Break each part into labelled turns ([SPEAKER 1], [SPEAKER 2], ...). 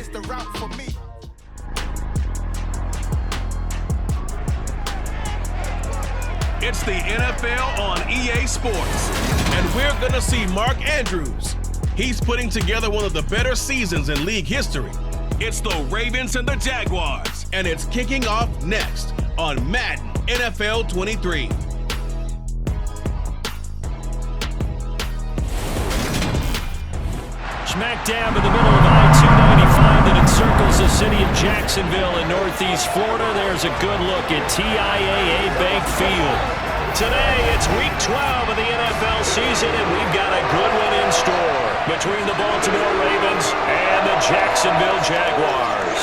[SPEAKER 1] is the route for me.
[SPEAKER 2] It's the NFL on EA Sports, and we're going to see Mark Andrews. He's putting together one of the better seasons in league history. It's the Ravens and the Jaguars, and it's kicking off next on Madden NFL 23.
[SPEAKER 3] Smack dab in the middle of I-295 that encircles the city of Jacksonville in northeast Florida. There's a good look at TIAA Bank Field. Today, it's week 12 of the NFL season, and we've got a good one in store between the Baltimore Ravens and the Jacksonville Jaguars.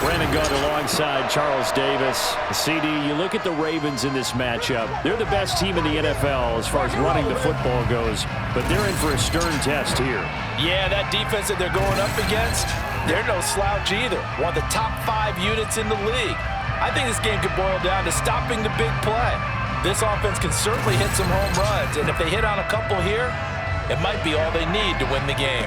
[SPEAKER 3] Brandon Gaunt alongside Charles Davis. CD, you look at the Ravens in this matchup. They're the best team in the NFL as far as running the football goes, but they're in for a stern test here.
[SPEAKER 4] Yeah, that defense that they're going up against, they're no slouch either. One of the top 5 units in the league. I think this game could boil down to stopping the big play. This offense can certainly hit some home runs, and if they hit on a couple here, it might be all they need to win the game.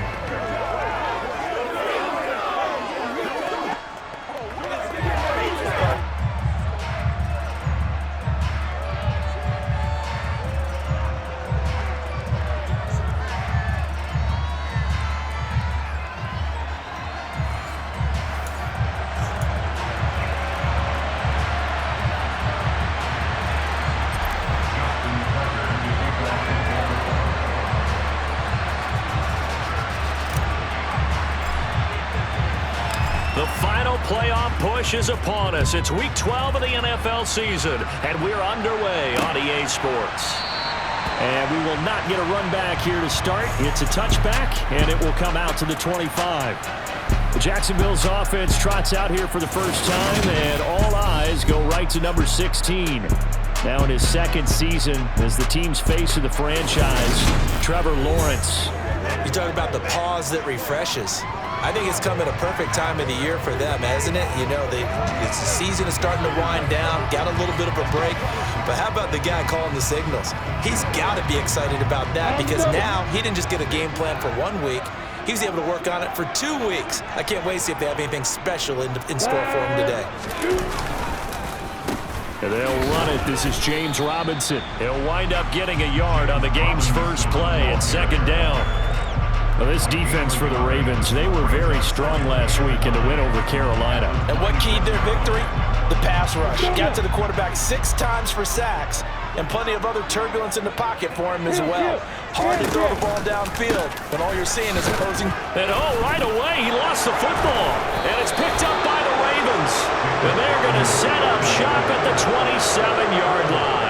[SPEAKER 3] The final playoff push is upon us. It's week 12 of the NFL season, and we're underway on EA Sports. And we will not get a run back here to start. It's a touchback, and it will come out to the 25. Jacksonville's offense trots out here for the first time, and all eyes go right to number 16. Now in his second season as the team's face of the franchise, Trevor Lawrence.
[SPEAKER 4] You talk about the pause that refreshes. I think it's come at a perfect time of the year for them, hasn't it? You know, the season is starting to wind down, got a little bit of a break. But how about the guy calling the signals? He's got to be excited about that because now he didn't just get a game plan for 1 week. He was able to work on it for 2 weeks. I can't wait to see if they have anything special in store for him today.
[SPEAKER 3] And they'll run it. This is James Robinson. He'll wind up getting a yard on the game's first play at second down. Well, this defense for the Ravens, they were very strong last week in the win over Carolina.
[SPEAKER 4] And what keyed their victory? The pass rush. Got to the quarterback 6 times for sacks, and plenty of other turbulence in the pocket for him as well. Hard to throw the ball downfield when all you're seeing is opposing.
[SPEAKER 3] And right away, he lost the football. And it's picked up by the Ravens. And they're going to set up shop at the 27-yard line.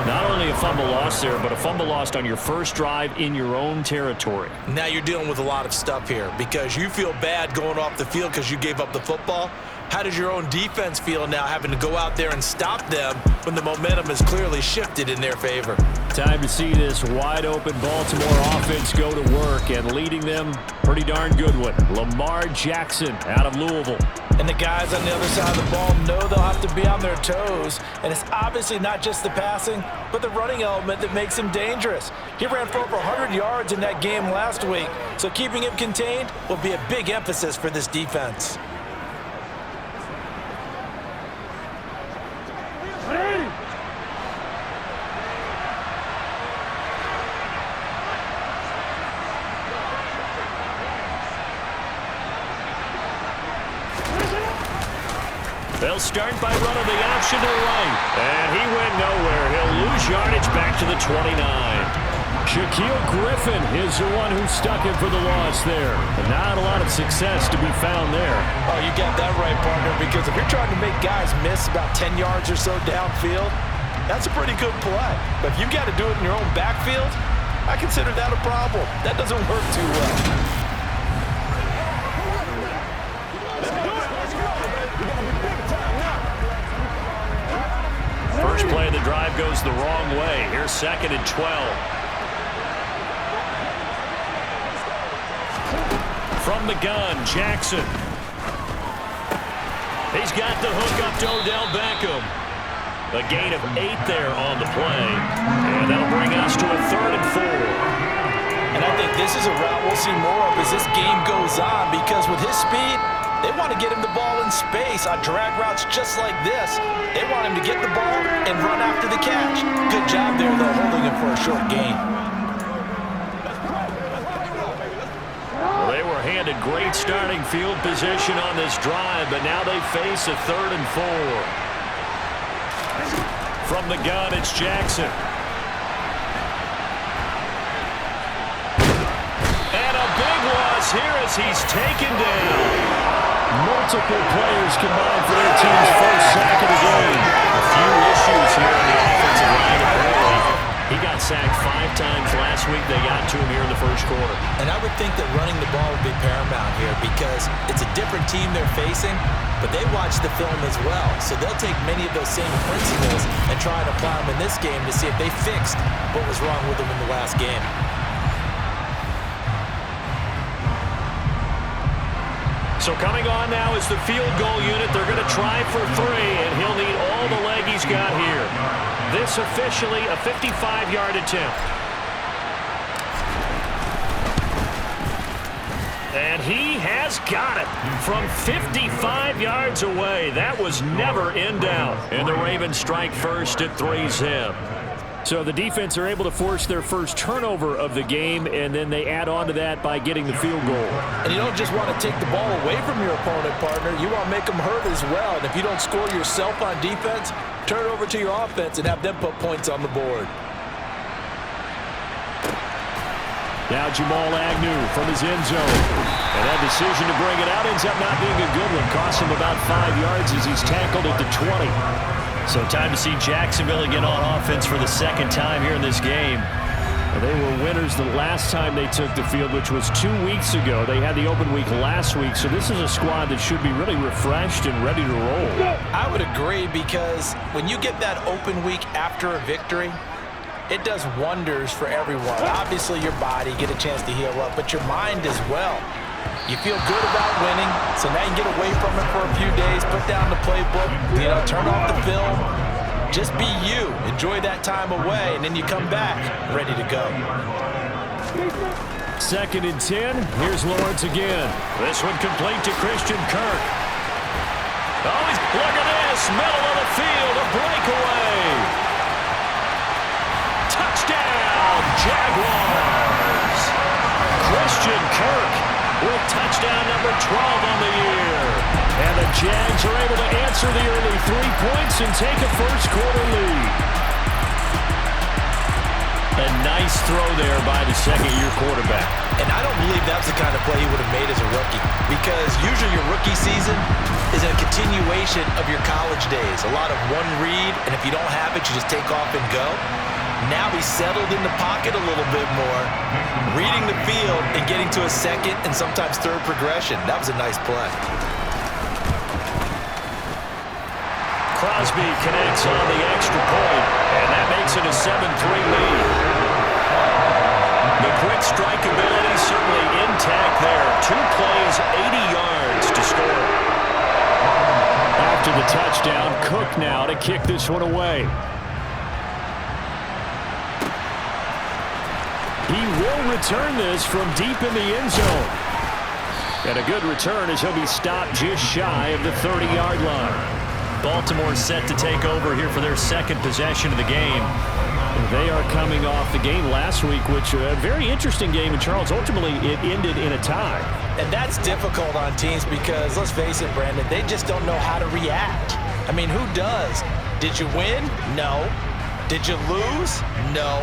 [SPEAKER 3] Not only a fumble lost there, but a fumble lost on your first drive in your own territory.
[SPEAKER 4] Now you're dealing with a lot of stuff here because you feel bad going off the field because you gave up the football. How does your own defense feel now having to go out there and stop them when the momentum has clearly shifted in their favor?
[SPEAKER 3] Time to see this wide-open Baltimore offense go to work, and leading them, pretty darn good one, Lamar Jackson out of Louisville.
[SPEAKER 4] And the guys on the other side of the ball know they'll have to be on their toes. And it's obviously not just the passing, but the running element that makes him dangerous. He ran for over 100 yards in that game last week, so keeping him contained will be a big emphasis for this defense.
[SPEAKER 3] They'll start by running the option to the right. And he went nowhere. He'll lose yardage back to the 29. Shaquille Griffin is the one who stuck him for the loss there. And not a lot of success to be found there.
[SPEAKER 4] Oh, you got that right, partner, because if you're trying to make guys miss about 10 yards or so downfield, that's a pretty good play. But if you've got to do it in your own backfield, I consider that a problem. That doesn't work too well.
[SPEAKER 3] First play of the drive goes the wrong way. Here's 2nd and 12. From the gun, Jackson. He's got the hook up to Odell Beckham. A gain of 8 there on the play. And that'll bring us to a 3rd and 4.
[SPEAKER 4] And I think this is a route we'll see more of as this game goes on, because with his speed, they want to get him the ball in space on drag routes just like this. They want him to get the ball and run after the catch. Good job there, though, holding him for a short gain.
[SPEAKER 3] Well, they were handed great starting field position on this drive, but now they face a 3rd and 4. From the gun, it's Jackson. And a big loss here as he's taken down. Multiple players combined for their team's first sack of the game. A few issues here on the offensive line. Apparently, he got sacked 5 times last week. They got to him here in the first quarter.
[SPEAKER 4] And I would think that running the ball would be paramount here because it's a different team they're facing, but they watch the film as well. So they'll take many of those same principles and try and apply them in this game to see if they fixed what was wrong with them in the last game.
[SPEAKER 3] So coming on now is the field goal unit. They're going to try for 3, and he'll need all the leg he's got here. This officially a 55-yard attempt. And he has got it from 55 yards away. That was never in doubt. And the Ravens strike first at 3-zip. So the defense are able to force their first turnover of the game, and then they add on to that by getting the field goal.
[SPEAKER 4] And you don't just want to take the ball away from your opponent, partner. You want to make them hurt as well. And if you don't score yourself on defense, turn it over to your offense and have them put points on the board.
[SPEAKER 3] Now Jamal Agnew from his end zone. And that decision to bring it out ends up not being a good one. Costs him about 5 yards as he's tackled at the 20. So time to see Jacksonville get on offense for the second time here in this game. They were winners the last time they took the field, which was 2 weeks ago. They had the open week last week, so this is a squad that should be really refreshed and ready to roll.
[SPEAKER 4] I would agree, because when you get that open week after a victory, it does wonders for everyone. Obviously, your body, get a chance to heal up, but your mind as well. You feel good about winning, so now you can get away from it for a few days, put down the playbook, turn off the film. Just be you. Enjoy that time away, and then you come back ready to go.
[SPEAKER 3] 2nd and 10. Here's Lawrence again. This one complete to Christian Kirk. Oh, look at this. Middle of the field, a breakaway. Touchdown, Jaguars. Christian Kirk with touchdown number 12 on the year. And the Jags are able to answer the early 3 points and take a first quarter lead. A nice throw there by the second-year quarterback.
[SPEAKER 4] And I don't believe that was the kind of play he would have made as a rookie, because usually your rookie season is a continuation of your college days. A lot of one read, and if you don't have it, you just take off and go. Now he's settled in the pocket a little bit more, reading the field and getting to a second and sometimes third progression. That was a nice play.
[SPEAKER 3] Crosby connects on the extra point, and that makes it a 7-3 lead. The quick strike ability certainly intact there. 2 plays, 80 yards to score. After the touchdown, Cook now to kick this one away. He will return this from deep in the end zone. And a good return as he'll be stopped just shy of the 30-yard line. Baltimore set to take over here for their second possession of the game. They are coming off the game last week, which was a very interesting game. And, Charles, ultimately it ended in a tie.
[SPEAKER 4] And that's difficult on teams because, let's face it, Brandon, they just don't know how to react. I mean, who does? Did you win? No. Did you lose? No.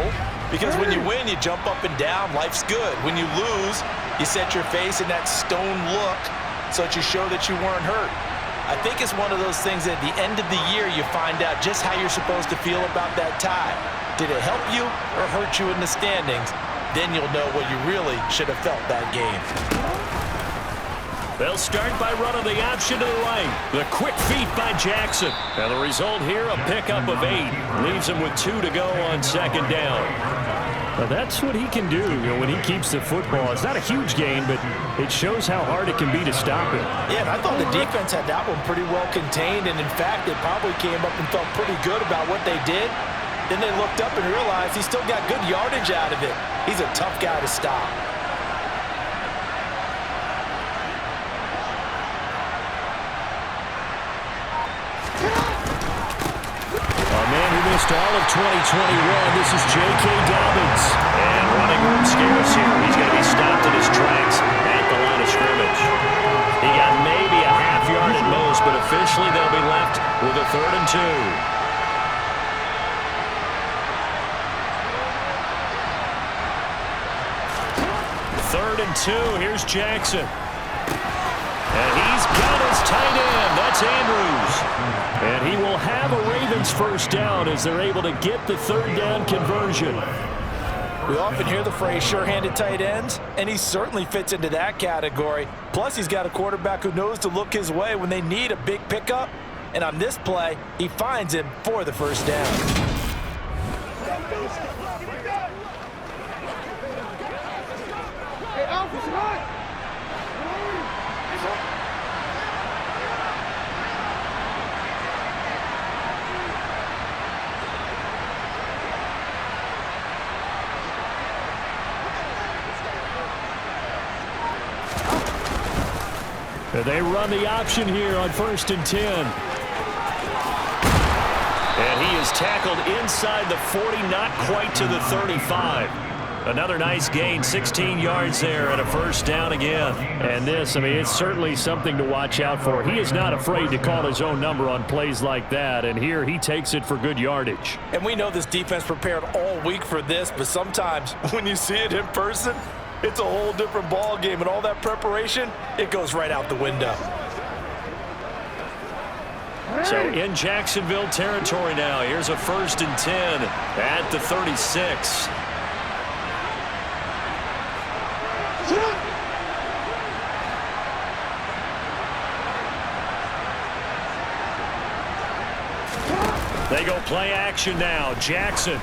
[SPEAKER 4] Because when you win, you jump up and down. Life's good. When you lose, you set your face in that stone look so that you show that you weren't hurt. I think it's one of those things that at the end of the year, you find out just how you're supposed to feel about that tie. Did it help you or hurt you in the standings? Then you'll know what you really should have felt that game.
[SPEAKER 3] They'll start by running the option to the right. The quick feet by Jackson. And the result here, a pickup of 8. Leaves him with 2 to go on second down. Well, that's what he can do, when he keeps the football. It's not a huge gain, but it shows how hard it can be to stop him.
[SPEAKER 4] Yeah, and I thought the defense had that one pretty well contained. And, in fact, they probably came up and felt pretty good about what they did. Then they looked up and realized he still got good yardage out of it. He's a tough guy to stop.
[SPEAKER 3] A man who missed all of 2021, this is J.K. Dobbins. And running room scarce here. He's going to be stopped in his tracks at the line of scrimmage. He got maybe a half yard at most, but officially they'll be left with a 3rd and 2. Third and 2. Here's Jackson. And he's got his tight end. That's Andrews. And he will have a Ravens first down as they're able to get the 3rd down conversion.
[SPEAKER 4] We often hear the phrase sure-handed tight ends, and he certainly fits into that category. Plus, he's got a quarterback who knows to look his way when they need a big pickup. And on this play, he finds him for the first down.
[SPEAKER 1] Hey, Alpha, run!
[SPEAKER 3] They run the option here on 1st and 10. And he is tackled inside the 40, not quite to the 35. Another nice gain, 16 yards there and a first down again. And this, I mean, it's certainly something to watch out for. He is not afraid to call his own number on plays like that, and here he takes it for good yardage.
[SPEAKER 4] And we know this defense prepared all week for this, but sometimes when you see it in person, it's a whole different ball game, and all that preparation, it goes right out the window.
[SPEAKER 3] So in Jacksonville territory now, here's a 1st and 10 at the 36. They go play action now. Jackson.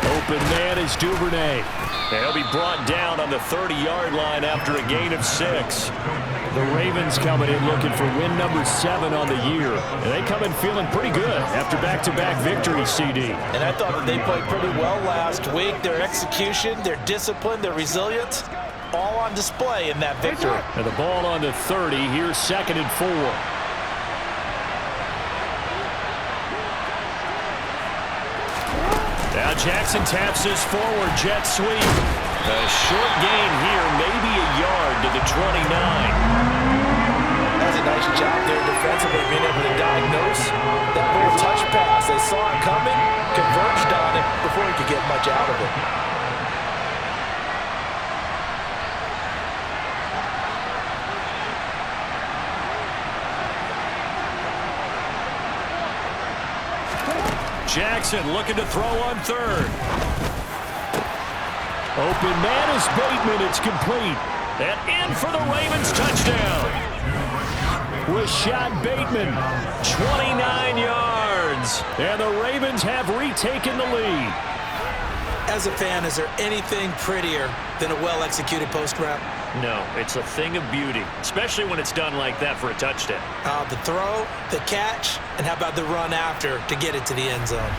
[SPEAKER 3] Open man is Duvernay. He'll be brought down on the 30-yard line after a gain of 6. The Ravens coming in looking for win number 7 on the year. And they come in feeling pretty good after back-to-back victories, CD.
[SPEAKER 4] And I thought that they played pretty well last week. Their execution, their discipline, their resilience, all on display in that victory.
[SPEAKER 3] And the ball on the 30. Here's 2nd and 4. Now Jackson taps this forward, jet sweep. A short gain here, maybe a yard to the 29.
[SPEAKER 4] That's a nice job there defensively, being able to diagnose that little touch pass. They saw it coming, converged on it before he could get much out of it.
[SPEAKER 3] Jackson looking to throw on 3rd. Open man is Bateman. It's complete. And in for the Ravens touchdown. Rashad Bateman, 29 yards. And the Ravens have retaken the lead.
[SPEAKER 4] As a fan, is there anything prettier than a well-executed post route?
[SPEAKER 3] No, it's a thing of beauty, especially when it's done like that for a touchdown.
[SPEAKER 4] The throw, the catch, and how about the run after to get it to the end zone?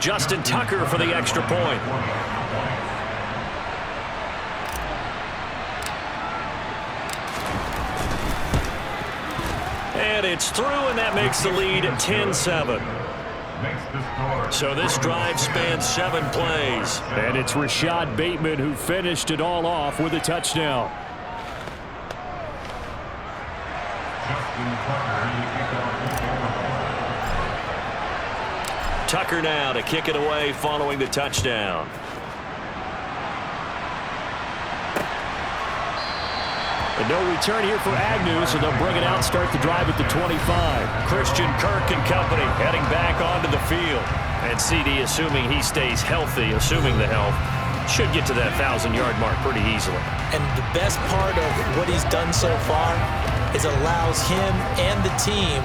[SPEAKER 3] Justin Tucker for the extra point. And it's through, and that makes the lead 10-7. So this drive spans 7 plays. And it's Rashad Bateman who finished it all off with a touchdown. Tucker now to kick it away following the touchdown. And no return here for Agnew, so they'll bring it out, start the drive at the 25. Christian Kirk and company heading back onto the field. And CD, assuming he stays healthy, assuming the health, should get to that 1,000-yard mark pretty easily.
[SPEAKER 4] And the best part of what he's done so far is allows him and the team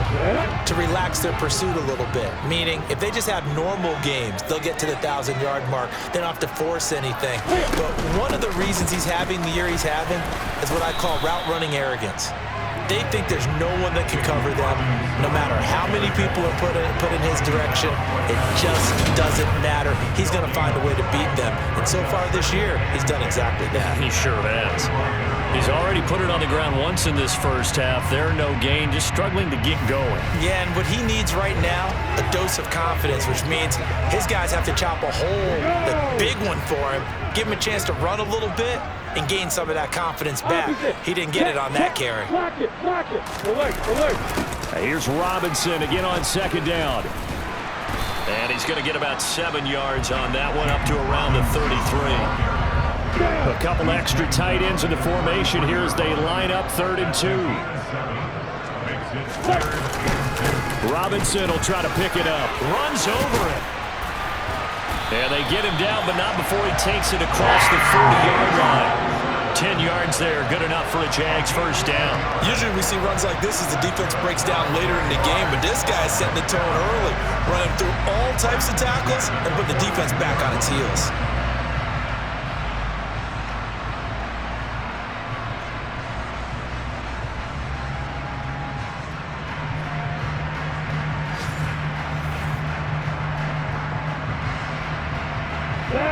[SPEAKER 4] to relax their pursuit a little bit. Meaning, if they just have normal games, they'll get to the 1,000-yard mark. They don't have to force anything. But one of the reasons he's having the year he's having is what I call route running arrogance. They think there's no one that can cover them, no matter how many people are put in his direction. It just doesn't matter. He's going to find a way to beat them. And so far this year, he's done exactly that.
[SPEAKER 3] He sure has. He's already put it on the ground once in this first half. They're no gain, just struggling to get going.
[SPEAKER 4] Yeah, and what he needs right now, a dose of confidence, which means his guys have to chop a hole, the big one for him, give him a chance to run a little bit, and gain some of that confidence back. He didn't get it on that carry.
[SPEAKER 3] Here's Robinson again on second down. And he's going to get about 7 yards on that one, up to around the 33. A couple extra tight ends in the formation here as they line up 3rd and 2. Robinson will try to pick it up. Runs over it. And they get him down, but not before he takes it across the 40-yard line. 10 yards there, good enough for a Jags first down.
[SPEAKER 4] Usually we see runs like this as the defense breaks down later in the game, but this guy is setting the tone early, running through all types of tackles and putting the defense back on its heels.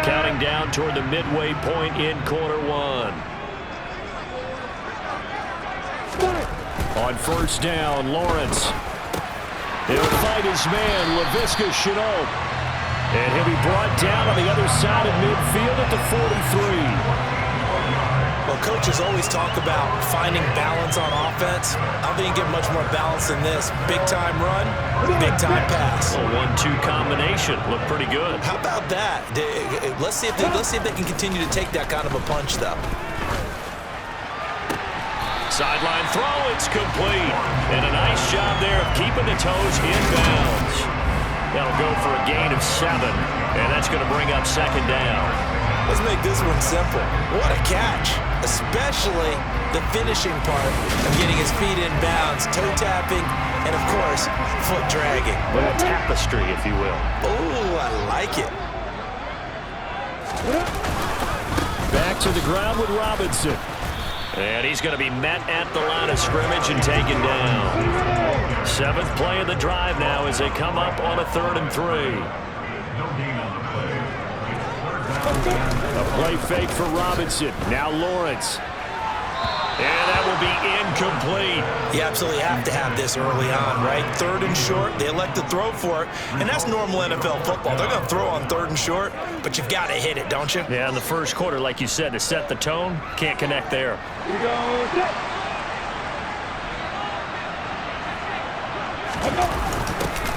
[SPEAKER 3] Counting down toward the midway point in quarter one. On first down, Lawrence. He'll fight his man, Laviska Shenault. And he'll be brought down on the other side of midfield at the 43.
[SPEAKER 4] Well, coaches always talk about finding balance on offense. I don't think you get much more balance than this. Big-time run, big-time pass.
[SPEAKER 3] A 1-2 combination. Looked pretty good.
[SPEAKER 4] How about that? Let's see if they can continue to take that kind of a punch, though.
[SPEAKER 3] Sideline throw, it's complete. And a nice job there of keeping the toes in bounds. That'll go for a gain of 7, and that's going to bring up second down.
[SPEAKER 4] Let's make this one simple. What a catch, especially the finishing part of getting his feet in bounds, toe tapping, and of course, foot dragging.
[SPEAKER 3] A little tapestry, if you will.
[SPEAKER 4] Oh, I like it.
[SPEAKER 3] Back to the ground with Robinson. And he's going to be met at the line of scrimmage and taken down. 7th play of the drive now as they come up on a 3rd and 3. A play fake for Robinson. Now Lawrence. And that will be incomplete.
[SPEAKER 4] You absolutely have to have this early on, right? 3rd and short, they elect to throw for it, and that's normal NFL football. They're going to throw on 3rd and short, but you've got to hit it, don't you?
[SPEAKER 3] Yeah, in the first quarter, like you said, to set the tone, can't connect there.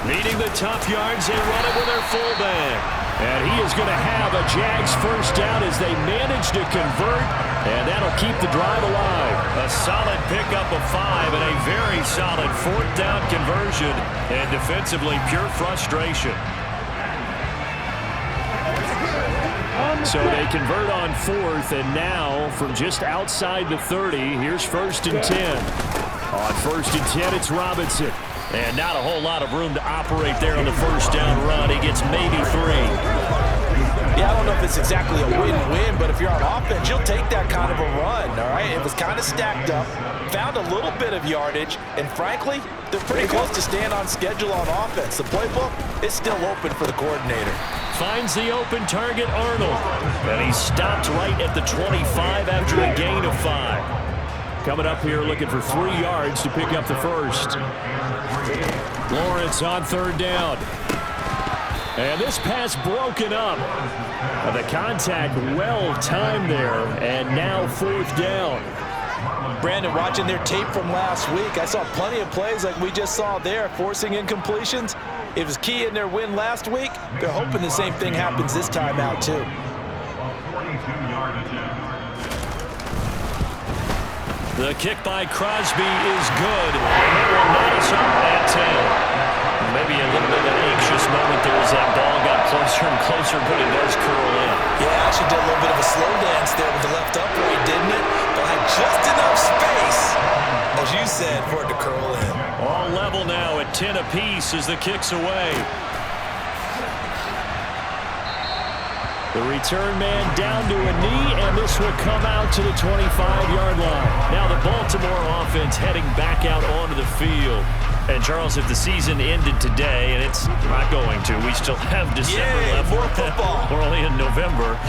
[SPEAKER 3] Needing the tough yards, they run it with their fullback. And he is going to have a Jags first down as they manage to convert, and that'll keep the drive alive. A solid pickup of 5 and a very solid 4th down conversion, and defensively pure frustration. So they convert on 4th, and now from just outside the 30, here's 1st and 10. On 1st and 10, it's Robinson. And not a whole lot of room to operate there on the first down run. He gets maybe 3.
[SPEAKER 4] Yeah, I don't know if it's exactly a win-win, but if you're on offense, you'll take that kind of a run, all right? It was kind of stacked up, found a little bit of yardage, and frankly, they're pretty close to staying on schedule on offense. The playbook is still open for the coordinator.
[SPEAKER 3] Finds the open target, Arnold. And he stopped right at the 25 after a gain of 5. Coming up here looking for 3 yards to pick up the first. Lawrence on 3rd down. And this pass broken up. The contact well timed there, and now 4th down.
[SPEAKER 4] Brandon, watching their tape from last week, I saw plenty of plays like we just saw there, forcing incompletions. It was key in their win last week. They're hoping the same thing happens this time out, too.
[SPEAKER 3] The kick by Crosby is good, and it will net us up at 10. Maybe a little bit of an anxious moment there as that ball got closer and closer, but it does curl in.
[SPEAKER 4] Yeah, actually did a little bit of a slow dance there with the left upright, didn't it? But had just enough space, as you said, for it to curl in.
[SPEAKER 3] All level now at 10 apiece as the kick's away. The return man down to a knee, and this will come out to the 25-yard line. Now the Baltimore offense heading back out onto the field. And, Charles, if the season ended today, and it's not going to, we still have December left.
[SPEAKER 4] More football.
[SPEAKER 3] We're only in November.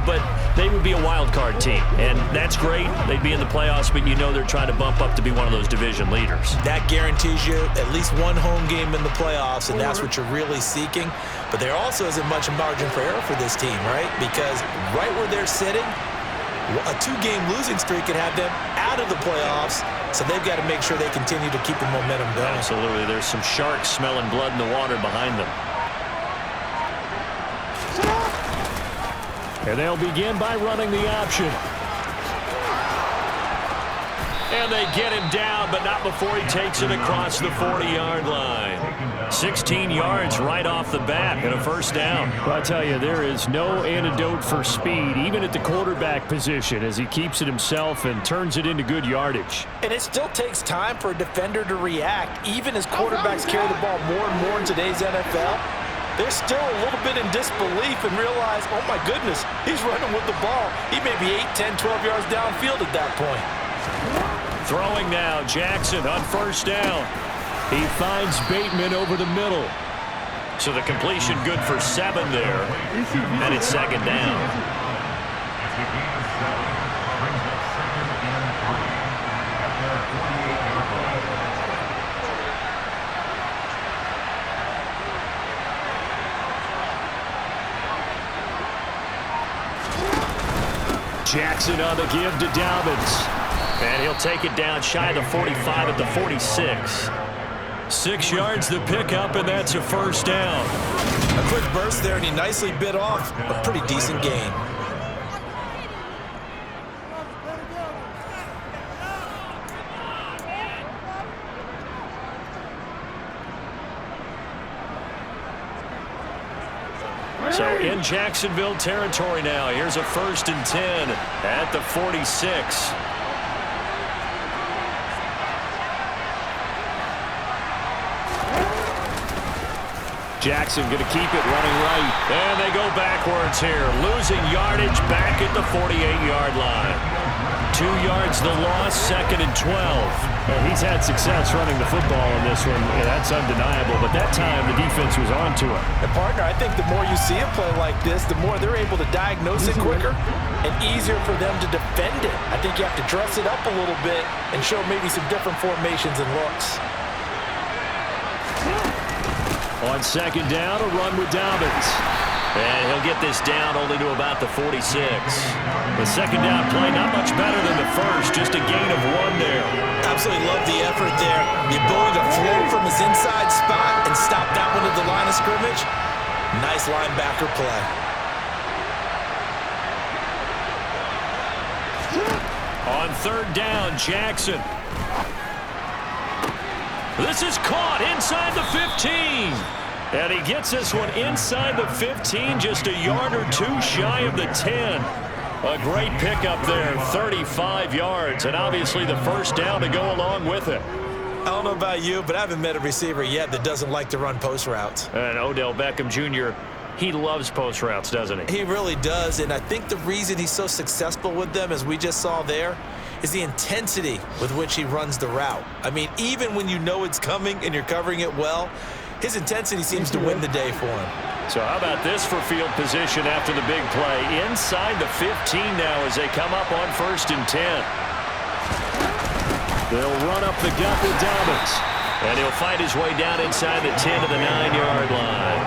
[SPEAKER 3] But they would be a wild card team, and that's great. They'd be in the playoffs, but you know they're trying to bump up to be one of those division leaders.
[SPEAKER 4] That guarantees you at least one home game in the playoffs, and that's what you're really seeking. But there also isn't much margin for error for this team, right? Because right where they're sitting, a 2-game losing streak could have them out of the playoffs, so they've got to make sure they continue to keep the momentum going.
[SPEAKER 3] Absolutely. There's some sharks smelling blood in the water behind them. And they'll begin by running the option. And they get him down, but not before he takes it across the 40-yard line. 16 yards right off the bat and a first down. Well, I tell you, there is no antidote for speed, even at the quarterback position, as he keeps it himself and turns it into good yardage.
[SPEAKER 4] And it still takes time for a defender to react, even as quarterbacks carry the ball more and more in today's NFL. They're still a little bit in disbelief and realize, oh my goodness, he's running with the ball. He may be 8, 10, 12 yards downfield at that point.
[SPEAKER 3] Throwing now, Jackson on first down. He finds Bateman over the middle. So the completion good for 7 there. And it's second down. Jackson on the give to Dobbins. And he'll take it down shy of the 45 at the 46. 6 yards the pickup, and that's a first down.
[SPEAKER 4] A quick burst there, and he nicely bit off a pretty decent gain.
[SPEAKER 3] So in Jacksonville territory now. Here's a 1st and 10 at the 46. Jackson going to keep it running right. And they go backwards here. Losing yardage back at the 48-yard line. 2 yards the loss, 2nd and 12.
[SPEAKER 1] Well, he's had success running the football in this one, and that's undeniable. But that time, the defense was on to him.
[SPEAKER 4] And, partner, I think the more you see a play like this, the more they're able to diagnose it quicker and easier for them to defend it. I think you have to dress it up a little bit and show maybe some different formations and looks.
[SPEAKER 3] On second down, a run with Dobbins. And he'll get this down only to about the 46. The second down play, not much better than the first, just a gain of 1 there.
[SPEAKER 4] Absolutely love the effort there. The ability to flow from his inside spot and stop that one at the line of scrimmage. Nice linebacker play.
[SPEAKER 3] On third down, Jackson. This is caught inside the 15. And he gets this one inside the 15, just a yard or 2 shy of the 10. A great pickup there, 35 yards, and obviously the first down to go along with it.
[SPEAKER 4] I don't know about you, but I haven't met a receiver yet that doesn't like to run post routes.
[SPEAKER 3] And Odell Beckham Jr., he loves post routes, doesn't he?
[SPEAKER 4] He really does, and I think the reason he's so successful with them, as we just saw there, is the intensity with which he runs the route. I mean, even when you know it's coming and you're covering it well, his intensity seems to win the day for him.
[SPEAKER 3] So how about this for field position after the big play? Inside the 15 now as they come up on 1st and 10. They'll run up the gut with Dobbins. And he'll fight his way down inside the 10 to the 9-yard line.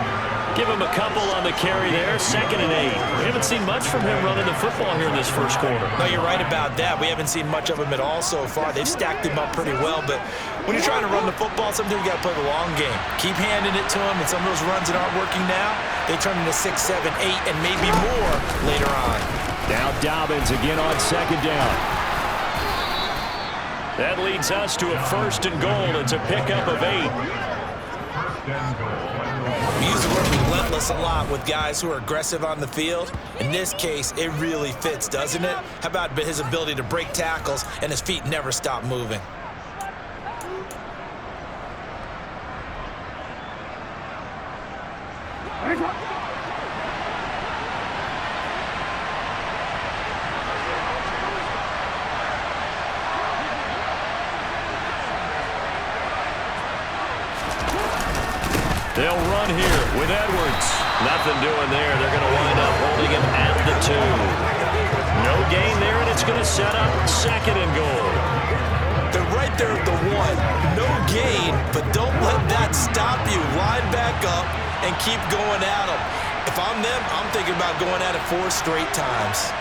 [SPEAKER 3] Give him a couple on the carry there, 2nd and 8. We haven't seen much from him running the football here in this first quarter.
[SPEAKER 4] No, you're right about that. We haven't seen much of him at all so far. They've stacked him up pretty well, but when you're trying to run the football, sometimes you got to play the long game. Keep handing it to him, and some of those runs that aren't working now, they turn into 6, 7, 8, and maybe more later on.
[SPEAKER 3] Now Dobbins again on 2nd down. That leads us to a 1st and goal. It's a pickup of 8.
[SPEAKER 4] We use the word relentless a lot with guys who are aggressive on the field. In this case, it really fits, doesn't it? How about his ability to break tackles and his feet never stop moving?
[SPEAKER 3] They'll run here with Edwards. Nothing doing there. They're going to wind up holding him at the 2. No gain there, and it's going to set up 2nd and goal.
[SPEAKER 4] They're right there at the 1. No gain, but don't let that stop you. Line back up and keep going at them. If I'm them, I'm thinking about going at it 4 straight times.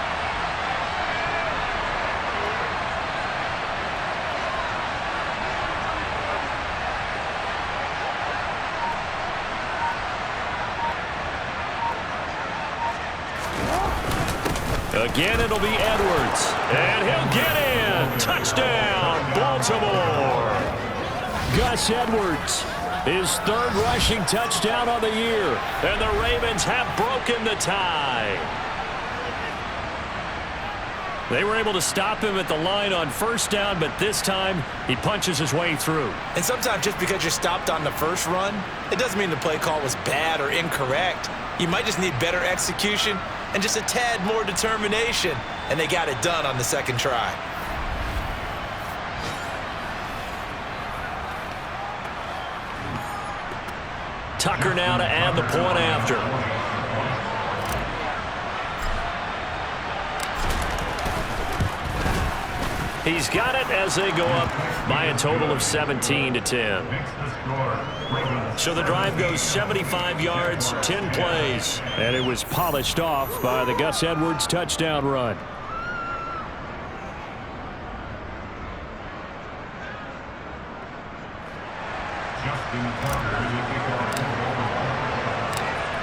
[SPEAKER 3] Again, it'll be Edwards. And he'll get in. Touchdown, Baltimore. Gus Edwards, his 3rd rushing touchdown on the year. And the Ravens have broken the tie. They were able to stop him at the line on 1st down, but this time he punches his way through.
[SPEAKER 4] And sometimes just because you're stopped on the first run, it doesn't mean the play call was bad or incorrect. You might just need better execution and just a tad more determination, and they got it done on the 2nd try.
[SPEAKER 3] Tucker now to add the point after. He's got it as they go up by a total of 17-10. So the drive goes 75 yards, 10 plays.
[SPEAKER 1] And it was polished off by the Gus Edwards touchdown run.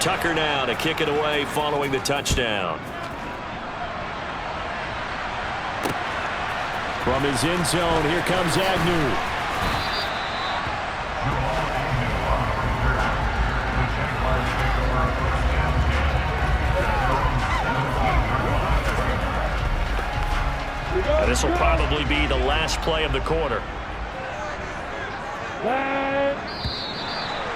[SPEAKER 3] Tucker now to kick it away following the touchdown.
[SPEAKER 1] From his end zone, here comes Agnew.
[SPEAKER 3] This will probably be the last play of the quarter.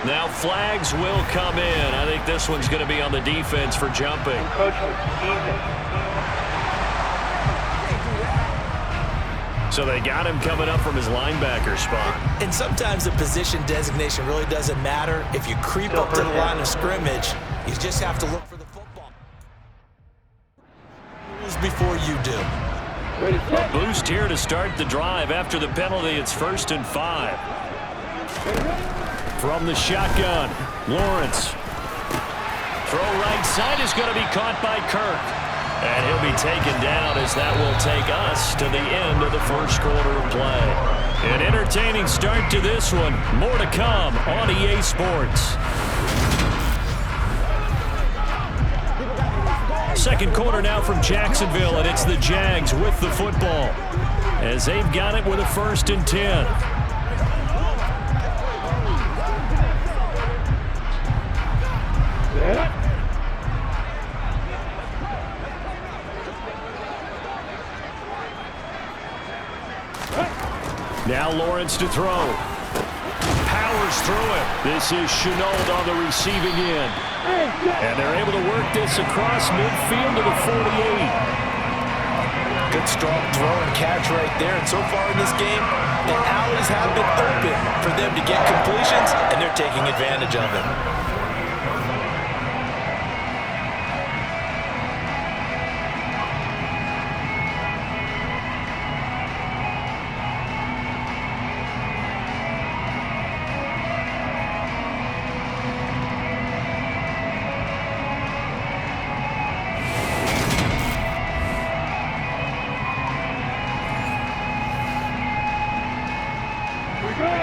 [SPEAKER 3] Now flags will come in. I think this one's going to be on the defense for jumping. So they got him coming up from his linebacker spot.
[SPEAKER 4] And sometimes the position designation really doesn't matter. If you creep up to the line of scrimmage, you just have to look for the football before you do.
[SPEAKER 3] A boost here to start the drive. After the penalty, it's 1st and 5.
[SPEAKER 1] From the shotgun, Lawrence.
[SPEAKER 3] Throw right side is going to be caught by Kirk. And he'll be taken down as that will take us to the end of the 1st quarter of play. An entertaining start to this one. More to come on EA Sports. 2nd quarter now from Jacksonville, and it's the Jags with the football as they've got it with a 1st and 10.
[SPEAKER 1] Now Lawrence to throw.
[SPEAKER 3] Powers through it.
[SPEAKER 1] This is Chenault on the receiving end. And they're able to work this across midfield to the 48.
[SPEAKER 4] Good strong throw and catch right there. And so far in this game, the alleys have been open for them to get completions, and they're taking advantage of it.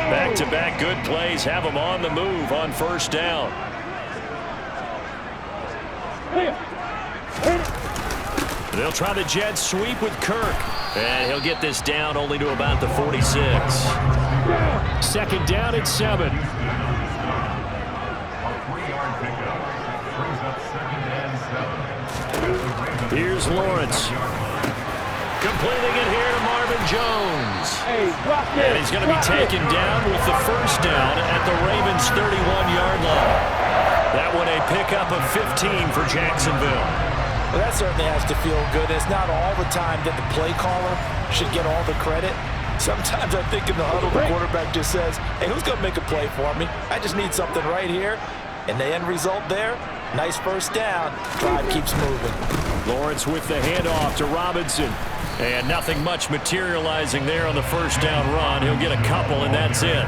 [SPEAKER 3] Back-to-back good plays have them on the move on 1st down. They'll try the jet sweep with Kirk. And he'll get this down only to about the 46.
[SPEAKER 1] 2nd down at 7.
[SPEAKER 3] Here's Lawrence. Completing it here to Marvin Jones. And he's going to be taken down with the 1st down at the Ravens' 31-yard line. That one a pickup of 15 for Jacksonville.
[SPEAKER 4] Well, that certainly has to feel good. It's not all the time that the play caller should get all the credit. Sometimes I think in the huddle, the quarterback just says, hey, who's going to make a play for me? I just need something right here. And the end result there, nice first down. Drive keeps moving.
[SPEAKER 3] Lawrence with the handoff to Robinson. And nothing much materializing there on the first down run. He'll get a couple, and that's it.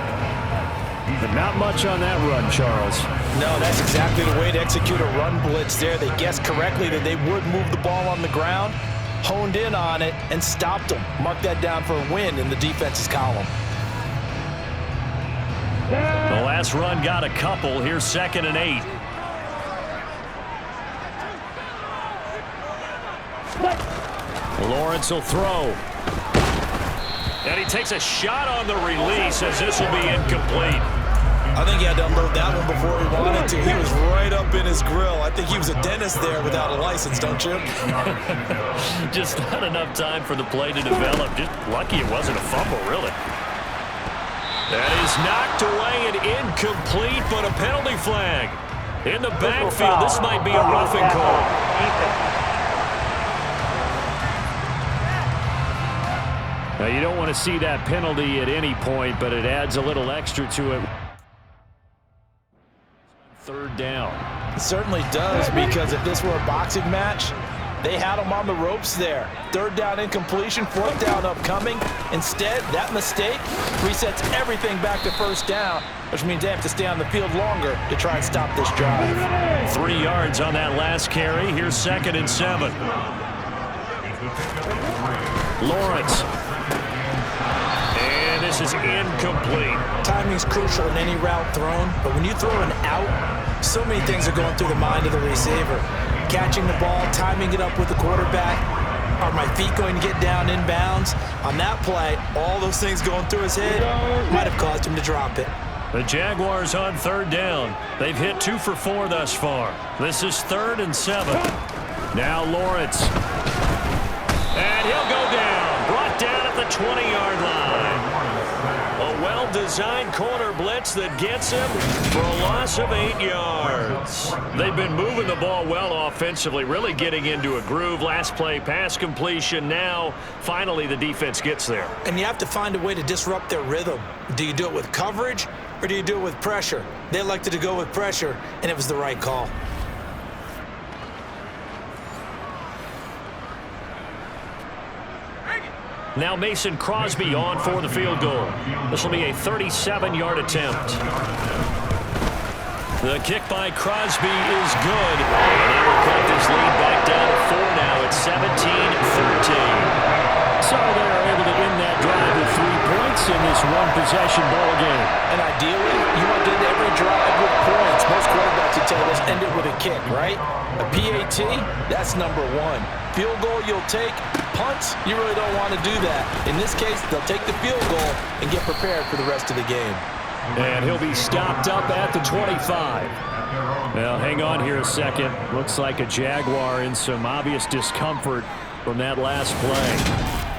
[SPEAKER 1] But not much on that run, Charles.
[SPEAKER 4] No, that's exactly the way to execute a run blitz there. They guessed correctly that they would move the ball on the ground, honed in on it, and stopped them. Mark that down for a win in the defense's column.
[SPEAKER 3] The last run got a couple. Here's 2nd and 8. Lawrence will throw. And he takes a shot on the release as this will be incomplete.
[SPEAKER 4] I think he had to unload that one before he wanted to. He was right up in his grill. I think he was a dentist there without a license, don't you?
[SPEAKER 3] Just not enough time for the play to develop. Just lucky it wasn't a fumble, really. That is knocked away and incomplete, but a penalty flag. In the backfield, this might be a roughing call.
[SPEAKER 1] Now, you don't want to see that penalty at any point, but it adds a little extra to it. 3rd down.
[SPEAKER 4] It certainly does, because if this were a boxing match, they had him on the ropes there. 3rd down incompletion, 4th down upcoming. Instead, that mistake resets everything back to 1st down, which means they have to stay on the field longer to try and stop this drive.
[SPEAKER 3] 3 yards on that last carry. Here's 2nd and 7. Lawrence. And this is incomplete.
[SPEAKER 4] Timing's crucial in any route thrown, but when you throw an out, so many things are going through the mind of the receiver. Catching the ball, timing it up with the quarterback. Are my feet going to get down inbounds? On that play, all those things going through his head might have caused him to drop it.
[SPEAKER 3] The Jaguars on 3rd down. They've hit 2 for 4 thus far. This is 3rd and 7. Now Lawrence. And he'll go down. Brought down at the 20-yard line. A well-designed corner blitz that gets him for a loss of 8 yards. They've been moving the ball well offensively, really getting into a groove. Last play, pass completion. Now, finally, the defense gets there.
[SPEAKER 4] And you have to find a way to disrupt their rhythm. Do you do it with coverage, or do you do it with pressure? They elected to go with pressure, and it was the right call.
[SPEAKER 3] Now Mason Crosby on for the field goal. This will be a 37-yard attempt. The kick by Crosby is good. And they will cut this lead back down to 4 now. It's 17-13.
[SPEAKER 1] So they're able to end that drive with 3 points in this one-possession ball game.
[SPEAKER 4] And ideally, you want to end every drive with points. Most quarterbacks would tell us end it with a kick, right? A PAT, that's number 1. Field goal you'll take. Punts, you really don't want to do that. In this case, they'll take the field goal and get prepared for the rest of the game.
[SPEAKER 1] And he'll be stopped up at the 25. Well, hang on here a second. Looks like a Jaguar in some obvious discomfort from that last play.